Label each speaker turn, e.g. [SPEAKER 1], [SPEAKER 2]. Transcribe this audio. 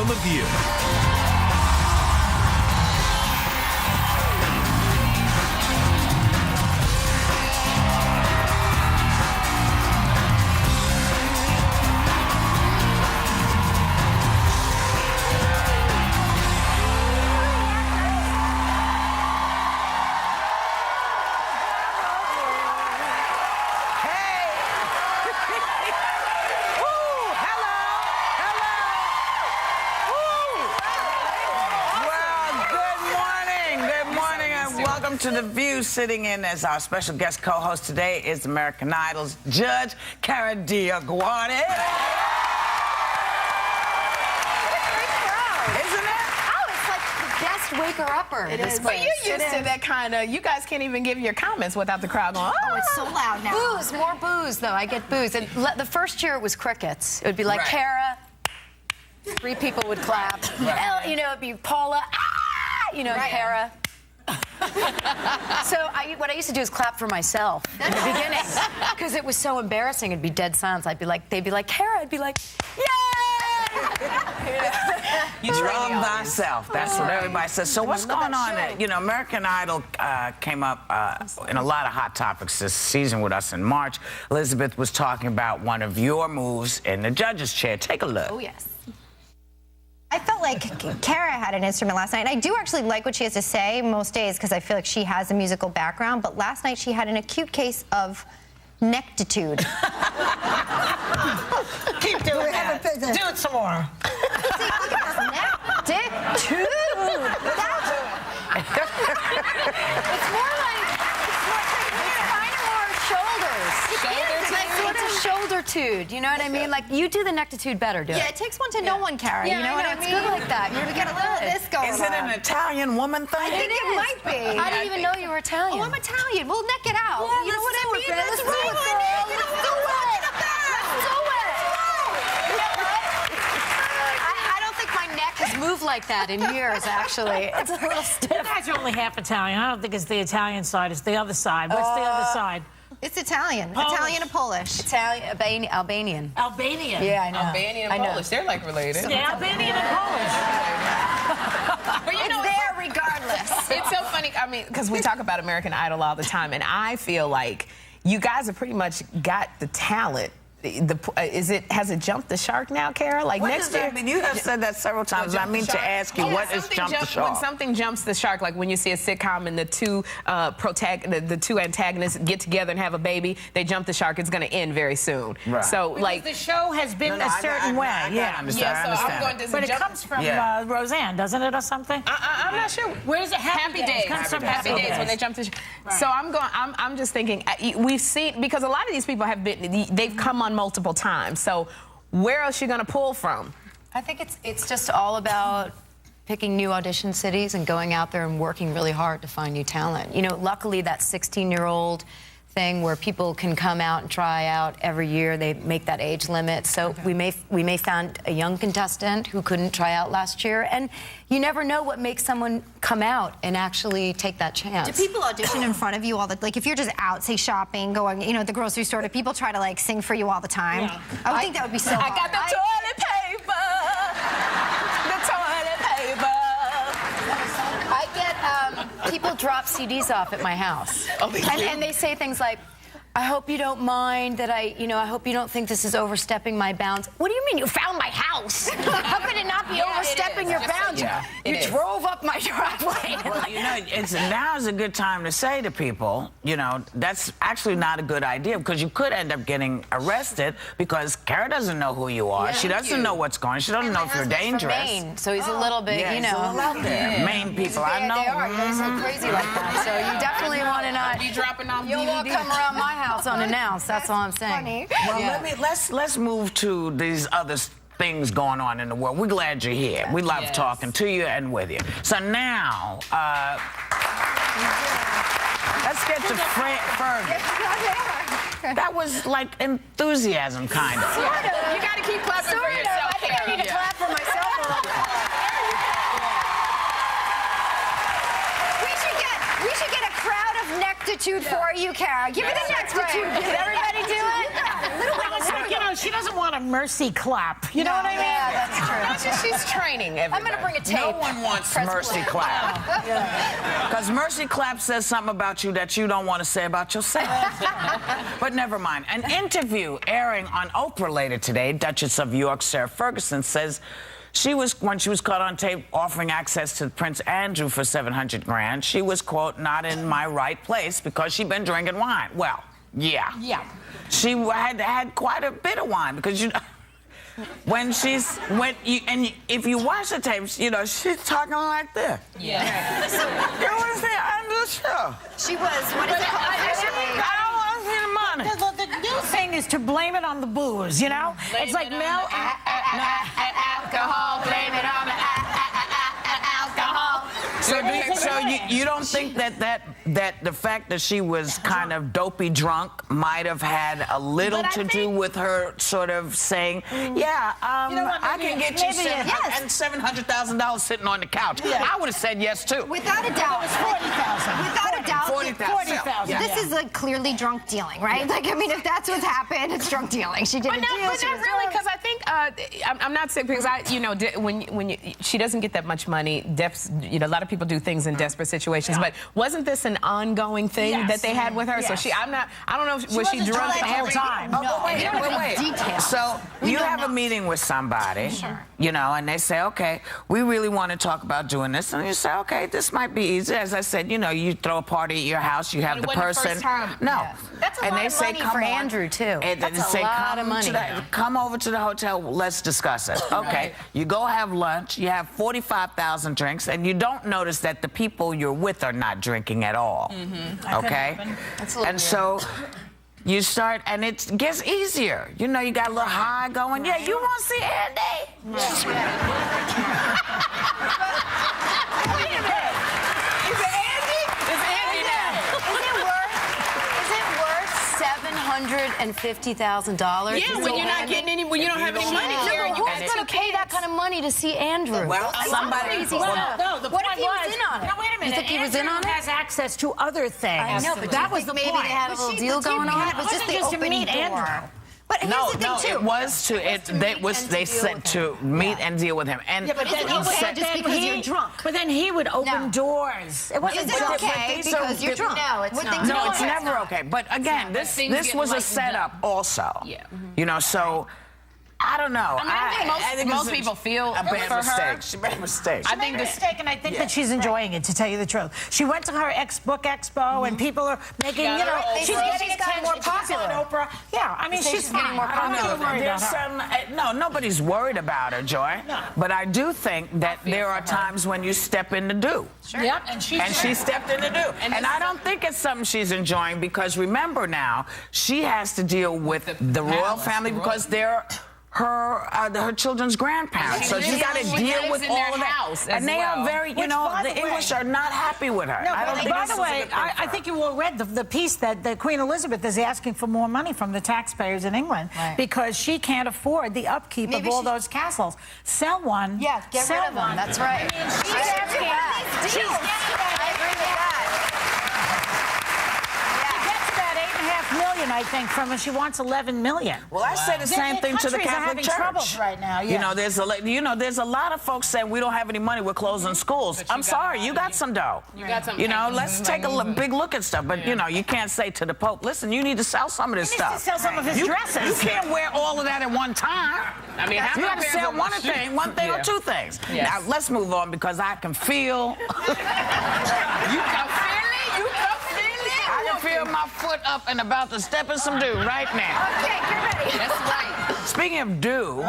[SPEAKER 1] field of view.
[SPEAKER 2] Welcome to The View. Sitting in as our special guest co-host today is American Idol's judge, Kara1-view-060110. Isn't it?
[SPEAKER 3] Oh, it's like the best waker-upper.
[SPEAKER 4] It is. But you're used to that kind of, you guys can't even give your comments without the crowd going,
[SPEAKER 3] Oh, it's so loud now. Booze, more booze, though. I get booze. And the first year it was crickets. It would be like,
[SPEAKER 2] Right.
[SPEAKER 3] Kara, 3 people would clap.
[SPEAKER 2] Right.
[SPEAKER 3] You know, it'd be Paula, you know,
[SPEAKER 4] Right.
[SPEAKER 3] Kara. So what I used to do is clap for myself in the beginning because it was so embarrassing. It'd be dead silence. They'd be like, Kara. I'd be like, yay!
[SPEAKER 2] You drum thyself. That's what everybody says. So what's going on? You know, American Idol came up in a lot of hot topics this season with us in March. Elizabeth was talking about one of your moves in the judge's chair. Take a look.
[SPEAKER 5] Oh, yes. I felt like Kara had an instrument last night. And I do actually like what she has to say most days because I feel like she has a musical background. But last night she had an acute case of nectitude.
[SPEAKER 6] Keep doing that. Do it some more.
[SPEAKER 5] Nectitude.
[SPEAKER 3] It's more like, it's kind of more shoulders. It's like sort of shoulder-tude, you know what I mean? Like, you do the nectitude better, do it.
[SPEAKER 5] Yeah, it takes one to know one, Kara.
[SPEAKER 3] Yeah,
[SPEAKER 5] you know what I mean?
[SPEAKER 3] It's good like that.
[SPEAKER 5] We got a little of this going on.
[SPEAKER 2] Is it an Italian woman thing?
[SPEAKER 5] I think it might be.
[SPEAKER 3] I didn't even know you were Italian.
[SPEAKER 5] Oh, I'm Italian. We'll neck it out.
[SPEAKER 3] Yeah,
[SPEAKER 5] you know what I mean?
[SPEAKER 3] Let's do it,
[SPEAKER 5] right,
[SPEAKER 3] girl.
[SPEAKER 5] honey.
[SPEAKER 3] Let's do it. Let's do it. You know what? I don't think my neck has moved like that in years, actually. It's a little stiff.
[SPEAKER 6] You guys are only half Italian. I don't think it's the Italian side. It's the other side. What's the other side?
[SPEAKER 5] It's Italian.
[SPEAKER 6] Polish.
[SPEAKER 5] Italian and Polish.
[SPEAKER 3] Italian, Albanian.
[SPEAKER 6] Albanian.
[SPEAKER 3] Yeah, I know.
[SPEAKER 4] Albanian and Polish, they're like related.
[SPEAKER 6] Yeah, Albanian and Polish.
[SPEAKER 4] But you know,
[SPEAKER 5] There, regardless.
[SPEAKER 4] it's so funny, I mean, because we talk about American Idol all the time, and I feel like you guys have pretty much got the talent. Has it jumped the shark now, Kara? Like
[SPEAKER 2] What
[SPEAKER 4] next
[SPEAKER 2] does that
[SPEAKER 4] year?
[SPEAKER 2] mean? You have said that several times. I mean to ask you, what is jump the shark?
[SPEAKER 4] When something jumps the shark, like when you see a sitcom and the two the two antagonists get together and have a baby, they jump the shark. It's going to end very soon.
[SPEAKER 2] Right.
[SPEAKER 4] So, like
[SPEAKER 6] the show has been a certain way.
[SPEAKER 2] I understand.
[SPEAKER 4] I'm going to
[SPEAKER 6] But it comes from Roseanne, doesn't it, or something?
[SPEAKER 4] I'm not sure.
[SPEAKER 6] Where's it? Happy Days.
[SPEAKER 4] Days.
[SPEAKER 6] Comes from
[SPEAKER 4] Happy Days when they jump the shark.
[SPEAKER 6] Right.
[SPEAKER 4] So I'm just thinking, we've seen, because a lot of these people they've come on multiple times. So where else are you going to pull from?
[SPEAKER 3] I think it's just all about picking new audition cities and going out there and working really hard to find new talent. You know, luckily that 16-year-old thing where people can come out and try out every year, they make that age limit. So we may find a young contestant who couldn't try out last year, and you never know what makes someone come out and actually take that chance.
[SPEAKER 5] Do people audition in front of you all the like if you're just out, say shopping, going, you know, at the grocery store, do people try to like sing for you all the time?
[SPEAKER 6] Yeah.
[SPEAKER 5] I would think that would be so hard.
[SPEAKER 4] I got the toilet paper. The toilet paper.
[SPEAKER 3] I get people drop CDs off at my house, and they say things like, "I hope you don't mind that I hope you don't think this is overstepping my bounds." What do you mean you found my house? How could it not be overstepping your bounds? You drove up my driveway.
[SPEAKER 2] Well, you know, now is a good time to say to people, you know, that's actually not a good idea because you could end up getting arrested because Kara doesn't know who you are. She doesn't know what's going on. She doesn't know if you're dangerous.
[SPEAKER 3] Maine, so he's a little bit,
[SPEAKER 2] Yeah,
[SPEAKER 3] you
[SPEAKER 2] he's a little
[SPEAKER 3] know.
[SPEAKER 2] out there. Maine people, I know.
[SPEAKER 3] They are. They're so crazy like that. So you definitely want to not.
[SPEAKER 4] Be dropping off
[SPEAKER 3] You'll all come around my house unannounced. That's all I'm saying.
[SPEAKER 2] Well, let's move to these other things going on in the world. We're glad you're here. We love talking to you and with you. So now, let's get to Fergie. That was like enthusiasm, kind of.
[SPEAKER 4] You got to keep clapping for yourself.
[SPEAKER 3] I think I need to clap for myself a little bit.
[SPEAKER 5] We should get a crowd of nectitude for you, Kara. Give me the nectitude. Did everybody do it?
[SPEAKER 6] It's like, you know, she doesn't want a mercy clap. You know what I mean?
[SPEAKER 5] Yeah, that's true.
[SPEAKER 4] That's just she's training everybody.
[SPEAKER 3] I'm going to bring a tape.
[SPEAKER 2] No one wants mercy clap. Because mercy clap says something about you that you don't want to say about yourself. But never mind. An interview airing on Oprah later today, Duchess of York Sarah Ferguson says when she was caught on tape offering access to Prince Andrew for $700 grand, she was, quote, not in my right place because she'd been drinking wine. Well, yeah.
[SPEAKER 6] Yeah.
[SPEAKER 2] She had quite a bit of wine because, you know, if you watch the tapes, you know, she's talking like this.
[SPEAKER 4] Yeah.
[SPEAKER 2] You was there under the show.
[SPEAKER 5] She was, what is it called?
[SPEAKER 2] I don't want to see the money.
[SPEAKER 6] The new thing is to blame it on the booze, you know? It's like Mel...
[SPEAKER 4] Alcohol, blame it on the alcohol.
[SPEAKER 2] So you don't think that the fact that she was kind of dopey drunk might have had a little to do with her sort of saying, yeah,
[SPEAKER 6] You know what,
[SPEAKER 2] I can get you
[SPEAKER 5] Yes.
[SPEAKER 2] $700,000 sitting on the couch.
[SPEAKER 6] Yeah.
[SPEAKER 2] I would have said yes too.
[SPEAKER 5] Without a doubt.
[SPEAKER 6] It was 40,000.
[SPEAKER 5] Without a doubt.
[SPEAKER 2] 40,000. Yeah.
[SPEAKER 5] This is like clearly drunk dealing, right? Like, I mean, if that's what's happened, it's drunk dealing. She did
[SPEAKER 4] But
[SPEAKER 5] a
[SPEAKER 4] not,
[SPEAKER 5] deal.
[SPEAKER 4] but
[SPEAKER 5] she
[SPEAKER 4] not
[SPEAKER 5] was
[SPEAKER 4] really,
[SPEAKER 5] drunk.
[SPEAKER 4] because I think I'm not sick because when she doesn't get that much money, a lot of people do things in desperate situations. But wasn't this an ongoing thing that they had with her?
[SPEAKER 6] Yes.
[SPEAKER 4] So I don't know, was she
[SPEAKER 6] wasn't
[SPEAKER 4] drunk
[SPEAKER 6] drunk
[SPEAKER 4] the whole time?
[SPEAKER 2] Oh, wait.
[SPEAKER 5] Details.
[SPEAKER 2] So you have a meeting with somebody, you know, and they say, okay, we really want to talk about doing this. And you say, okay, this might be easy. As I said, you know, you throw a party at your house, you have
[SPEAKER 4] But
[SPEAKER 2] the
[SPEAKER 4] it wasn't the
[SPEAKER 2] person.
[SPEAKER 4] first time.
[SPEAKER 2] No.
[SPEAKER 3] Yeah. That's a
[SPEAKER 2] And
[SPEAKER 3] lot
[SPEAKER 2] they
[SPEAKER 3] of
[SPEAKER 2] say,
[SPEAKER 3] money
[SPEAKER 2] come
[SPEAKER 3] for
[SPEAKER 2] on.
[SPEAKER 3] Andrew, too.
[SPEAKER 2] And
[SPEAKER 3] That's
[SPEAKER 2] they
[SPEAKER 3] a
[SPEAKER 2] say,
[SPEAKER 3] lot of money.
[SPEAKER 2] come over to the hotel, let's discuss it. Okay. You go have lunch, you have 45,000 drinks, and you don't notice that the people you're with are not drinking at all. Okay?
[SPEAKER 3] That's a little
[SPEAKER 2] And so you start, and it gets easier. You know, you got a little high going. Yeah, you want to see Andy?
[SPEAKER 3] $750,000.
[SPEAKER 4] Yeah, when you're not getting any, when you don't have any money, Kara, you
[SPEAKER 3] Who's going to pay that kind of money to see Andrew?
[SPEAKER 2] Well, somebody.
[SPEAKER 3] Crazy
[SPEAKER 6] Well,
[SPEAKER 3] stuff.
[SPEAKER 6] no, the
[SPEAKER 3] What
[SPEAKER 6] point
[SPEAKER 3] if he was
[SPEAKER 6] was
[SPEAKER 3] in on it?
[SPEAKER 6] No, wait a minute.
[SPEAKER 3] You think he was in on
[SPEAKER 6] Andrew
[SPEAKER 3] it?
[SPEAKER 6] has access to other things.
[SPEAKER 3] I know, but
[SPEAKER 6] that
[SPEAKER 3] do you
[SPEAKER 6] was the
[SPEAKER 3] think maybe
[SPEAKER 6] point.
[SPEAKER 3] they had a little deal going on?
[SPEAKER 5] It was just
[SPEAKER 6] wasn't
[SPEAKER 5] the
[SPEAKER 6] just to
[SPEAKER 5] opening
[SPEAKER 6] meet
[SPEAKER 5] door.
[SPEAKER 6] Andrew.
[SPEAKER 5] But here's
[SPEAKER 2] No,
[SPEAKER 5] the thing, too.
[SPEAKER 2] it was they said to meet and deal with him. And
[SPEAKER 6] But then
[SPEAKER 5] Isn't it okay
[SPEAKER 6] said-
[SPEAKER 5] just
[SPEAKER 6] then
[SPEAKER 5] because you're drunk?
[SPEAKER 6] But then he would open
[SPEAKER 3] No.
[SPEAKER 6] doors. It wasn't
[SPEAKER 5] Is it
[SPEAKER 6] just-
[SPEAKER 5] okay
[SPEAKER 2] these are-
[SPEAKER 5] because you're drunk?
[SPEAKER 3] No, it's
[SPEAKER 5] Would
[SPEAKER 3] not.
[SPEAKER 5] things
[SPEAKER 2] No,
[SPEAKER 5] be
[SPEAKER 2] it's
[SPEAKER 5] okay?
[SPEAKER 2] never okay. But again, this
[SPEAKER 4] things get
[SPEAKER 2] was a
[SPEAKER 4] lightened
[SPEAKER 2] setup also.
[SPEAKER 4] Yeah.
[SPEAKER 2] You know, so I don't know.
[SPEAKER 4] I think most people feel
[SPEAKER 2] a bad
[SPEAKER 4] for her.
[SPEAKER 2] mistake. She made a mistake.
[SPEAKER 4] I
[SPEAKER 6] Made
[SPEAKER 4] think
[SPEAKER 6] a
[SPEAKER 4] this.
[SPEAKER 6] mistake, and I think that she's enjoying it, to tell you the truth. She went to her book expo, and people are making,
[SPEAKER 4] got
[SPEAKER 6] you know,
[SPEAKER 4] her
[SPEAKER 6] she's
[SPEAKER 4] Oprah.
[SPEAKER 6] getting
[SPEAKER 5] She's gotten
[SPEAKER 6] attention.
[SPEAKER 5] more
[SPEAKER 6] She's
[SPEAKER 5] popular.
[SPEAKER 6] on Oprah. Yeah, I mean, she's
[SPEAKER 3] getting
[SPEAKER 6] fine.
[SPEAKER 3] more
[SPEAKER 6] I'm not
[SPEAKER 3] popular.
[SPEAKER 6] worried
[SPEAKER 2] There's
[SPEAKER 6] about her.
[SPEAKER 2] no, nobody's worried about her, Joy.
[SPEAKER 6] No.
[SPEAKER 2] But I do think that there are times when you step in to do.
[SPEAKER 6] Yep, and
[SPEAKER 2] She stepped in to do. And I don't think it's something she's enjoying because remember now, she has to deal with the royal
[SPEAKER 4] palace,
[SPEAKER 2] family
[SPEAKER 4] the
[SPEAKER 2] because they're her children's grandparents. So she's got to
[SPEAKER 4] She
[SPEAKER 2] deal
[SPEAKER 4] lives
[SPEAKER 2] with
[SPEAKER 4] in
[SPEAKER 2] all
[SPEAKER 4] their
[SPEAKER 2] of that.
[SPEAKER 4] house as
[SPEAKER 2] And they
[SPEAKER 4] well.
[SPEAKER 2] are very, you
[SPEAKER 6] Which,
[SPEAKER 2] know,
[SPEAKER 6] by
[SPEAKER 2] the
[SPEAKER 6] the way-
[SPEAKER 2] English are not happy with her.
[SPEAKER 6] No,
[SPEAKER 2] I don't
[SPEAKER 6] but
[SPEAKER 2] think
[SPEAKER 6] by
[SPEAKER 2] this
[SPEAKER 6] the
[SPEAKER 2] is a
[SPEAKER 6] way,
[SPEAKER 2] good thing for
[SPEAKER 6] I
[SPEAKER 2] her.
[SPEAKER 6] think you all read the piece that Queen Elizabeth is asking for more money from the taxpayers in England because she can't afford the upkeep
[SPEAKER 5] Maybe
[SPEAKER 6] of all
[SPEAKER 5] she-
[SPEAKER 6] those castles. Sell one.
[SPEAKER 5] Yeah, get
[SPEAKER 6] sell
[SPEAKER 5] rid of them.
[SPEAKER 6] one.
[SPEAKER 3] That's right.
[SPEAKER 6] I mean, she's
[SPEAKER 5] I agree
[SPEAKER 6] asking.
[SPEAKER 5] with that.
[SPEAKER 6] She's getting
[SPEAKER 5] I agree with that.
[SPEAKER 6] She gets about $8.5 million, I think, from her. She wants $11 million.
[SPEAKER 2] Well, I say the same thing to the
[SPEAKER 6] countries are
[SPEAKER 2] Catholic
[SPEAKER 6] having
[SPEAKER 2] Church.
[SPEAKER 6] troubles right now.
[SPEAKER 2] You know, there's a lot of folks saying we don't have any money, we're closing schools. I'm sorry, you got some dough.
[SPEAKER 4] You got some.
[SPEAKER 2] You know, let's take a big look at stuff. But, you know, you can't say to the Pope, listen, you need to sell some of this
[SPEAKER 6] He needs
[SPEAKER 2] stuff.
[SPEAKER 6] to sell some of his dresses.
[SPEAKER 2] You can't wear all of that at one time.
[SPEAKER 4] I mean, half
[SPEAKER 2] You
[SPEAKER 4] my
[SPEAKER 2] got to
[SPEAKER 4] parents
[SPEAKER 2] sell
[SPEAKER 4] are
[SPEAKER 2] one
[SPEAKER 4] watching.
[SPEAKER 2] thing or two things.
[SPEAKER 4] Yes.
[SPEAKER 2] Now, let's move on because I can feel...
[SPEAKER 4] You can feel it. You can feel it.
[SPEAKER 2] I can feel my foot up and about to step in some dew right now.
[SPEAKER 5] Okay, you're ready.
[SPEAKER 4] That's right.
[SPEAKER 2] Speaking of dew...